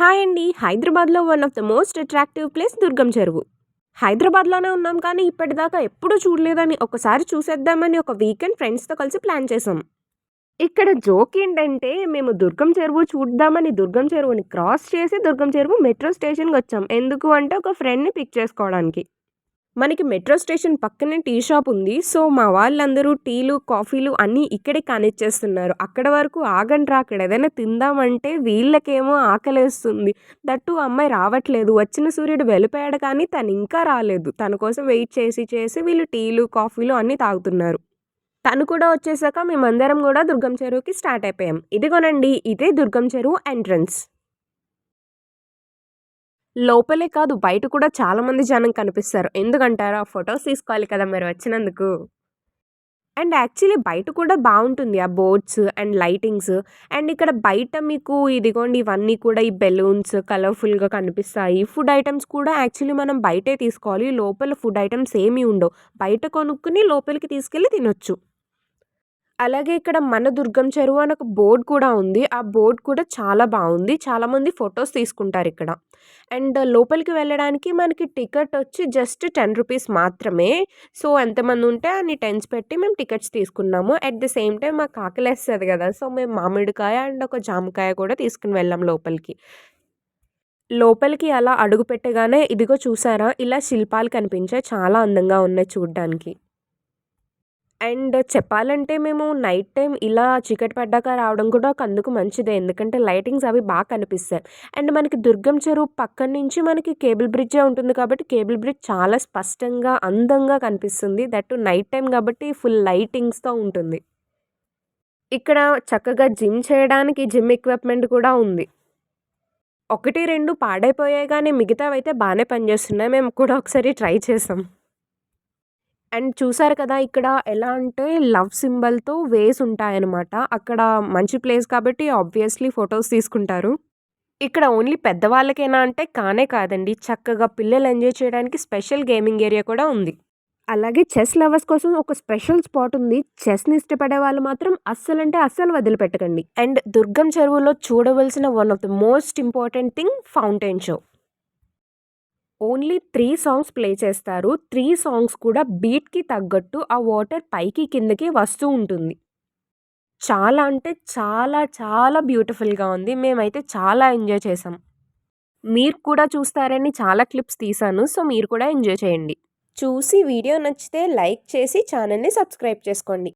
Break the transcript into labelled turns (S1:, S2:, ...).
S1: Hi అండి. హైదరాబాద్‌లో one of the most attractive place Durgam Cheruvu. హైదరాబాద్‌లోనే ఉన్నాం కానీ ఇప్పటిదాకా ఎప్పుడూ చూడలేదని ఒకసారి చూసేద్దామని ఒక వీకెండ్ ఫ్రెండ్స్‌తో కలిసి ప్లాన్ చేసాం. ఇక్కడ జోక్ ఏంటంటే మేము దుర్గం చెరువు చూద్దామని దుర్గం చెరువుని క్రాస్ చేసి దుర్గం చెరువు మెట్రో స్టేషన్‌కొచ్చాం. ఎందుకు అంటే ఒక ఫ్రెండ్‌ని పిక్ చేసుకోవడానికి. మనకి మెట్రో స్టేషన్ పక్కనే టీ షాప్ ఉంది. సో, మా వాళ్ళందరూ టీలు, కాఫీలు అన్నీ ఇక్కడే కానిచ్చేస్తున్నారు. అక్కడ వరకు ఆగండ్రా అక్కడ ఏదైనా తిందామంటే వీళ్ళకేమో ఆకలేస్తుంది. దట్ టూ అమ్మాయి రావట్లేదు. వచ్చిన సూర్యుడు వెళ్ళిపోయాడు కానీ తనింకా రాలేదు. తన కోసం వెయిట్ చేసి చేసి వీళ్ళు టీలు, కాఫీలు అన్నీ తాగుతున్నారు. తను కూడా వచ్చేసాక మేమందరం గూడా దుర్గం చెరువుకి స్టార్ట్ అయిపోయాం. ఇదిగోనండి ఇదే దుర్గం చెరువు ఎంట్రన్స్. లోపలే కాదు బయట కూడా చాలా మంది జనం కనిపిస్తారు. ఎందుకంటారా? ఫోటోస్ తీసుకోవాలి కదా మరి వచ్చినందుకు. అండ్ యాక్చువల్లీ బయట కూడా బావుంటుంది. ఆ బోర్డ్స్ అండ్ లైటింగ్స్ అండ్ ఇక్కడ బయట మీకు ఇదిగోండి ఇవన్నీ కూడా ఈ బెలూన్స్ కలర్‌ఫుల్‌గా కనిపిస్తాయి. ఫుడ్ ఐటెమ్స్ కూడా యాక్చువల్లీ మనం బయటే తీసుకోవాలి. లోపల ఫుడ్ ఐటెమ్స్ ఏమీ ఉండవు. బయట కొనుక్కొని లోపలికి తీసుకెళ్ళి తినొచ్చు. అలాగే ఇక్కడ మన దుర్గం చెరువు అని ఒక బోర్డ్ కూడా ఉంది. ఆ బోర్డ్ కూడా చాలా బావుంది. చాలామంది ఫోటోస్ తీసుకుంటారిక్కడ. అండ్ లోపలికి వెళ్ళడానికి మనకి టికెట్ వచ్చి జస్ట్ రూ. 10 మాత్రమే. సో, ఎంతమందుంటే అన్ని టెన్స్ పెట్టి మేము టికెట్స్ తీసుకున్నాము. అట్ ద సేమ్ టైమ్ మాకు ఆకలేస్తది గదా! సో, మేము మామిడికాయ అండ్ ఒక జామకాయ కూడా తీసుకొని వెళ్ళాం లోపలికి. లోపలికి అలా అడుగు పెట్టగానే ఇదిగో చూసారా? ఇలా శిల్పాలు కనిపించాయి. చాలా అందంగా ఉన్నాయి చూడ్డానికి. అండ్ చెప్పాలంటే మేము నైట్ టైమ్ ఇలా చీకటి పడ్డాక రావడం కూడా ఒక అందుకు మంచిదే. ఎందుకంటే లైటింగ్స్ అవి కనిపిస్తాయి. అండ్ మనకి దుర్గం చెరువు పక్కన నుంచి మనకి కేబుల్ బ్రిడ్జే ఉంటుంది కాబట్టి కేబుల్ బ్రిడ్జ్ చాలా స్పష్టంగా, అందంగా కనిపిస్తుంది. దట్ టూ నైట్ టైమ్ కాబట్టి ఫుల్ లైటింగ్స్‌తో ఉంటుంది. ఇక్కడ చక్కగా జిమ్ చేయడానికి జిమ్ ఎక్విప్‌మెంట్ కూడా ఉంది. 1, 2 పాడైపోయాయి గానీ మిగతావైతే బానే పనిచేస్తున్నాయి. మేము కూడా ఒకసారి ట్రై చేసాం. అండ్ చూసారు కదా! ఇక్కడ ఎలా అంటే లవ్ సింబల్‌తో వేస్ ఉంటాయన్నమాట. అక్కడ మంచి ప్లేస్ కాబట్టి ఆబ్వియస్‌లీ ఫోటోస్ తీసుకుంటారు. ఇక్కడ ఓన్లీ పెద్దవాళ్ళకేనా అంటే కానే కాదండి. చక్కగా పిల్లలు ఎంజాయ్ చేయడానికి స్పెషల్ గేమింగ్ ఏరియా కూడా ఉంది. అలాగే చెస్ లవర్స్ కోసం ఒక స్పెషల్ స్పాట్ ఉంది. చెస్‌ని ఇష్టపడే వాళ్ళు మాత్రం అస్సలంటే అస్సలు వదిలిపెట్టకండి. అండ్ దుర్గం చెరువులో చూడవలసిన one of the most important thing fountain show. Only 3 songs play చేస్తారు. 3 సాంగ్స్ కూడా బీట్‌కి తగ్గట్టు ఆ వాటర్ పైకి, కిందకి వస్తూ ఉంటుంది. చాలా అంటే చాలా, చాలా బ్యూటిఫుల్‌గా ఉంది. మేమైతే చాలా ఎంజాయ్ చేసాం. మీరు కూడా చూస్తారని చాలా క్లిప్స్ తీశాను. సో, మీరు కూడా ఎంజాయ్ చేయండి. చూసి వీడియో నచ్చితే లైక్ చేసి ఛానెల్‌ని సబ్స్క్రైబ్ చేసుకోండి.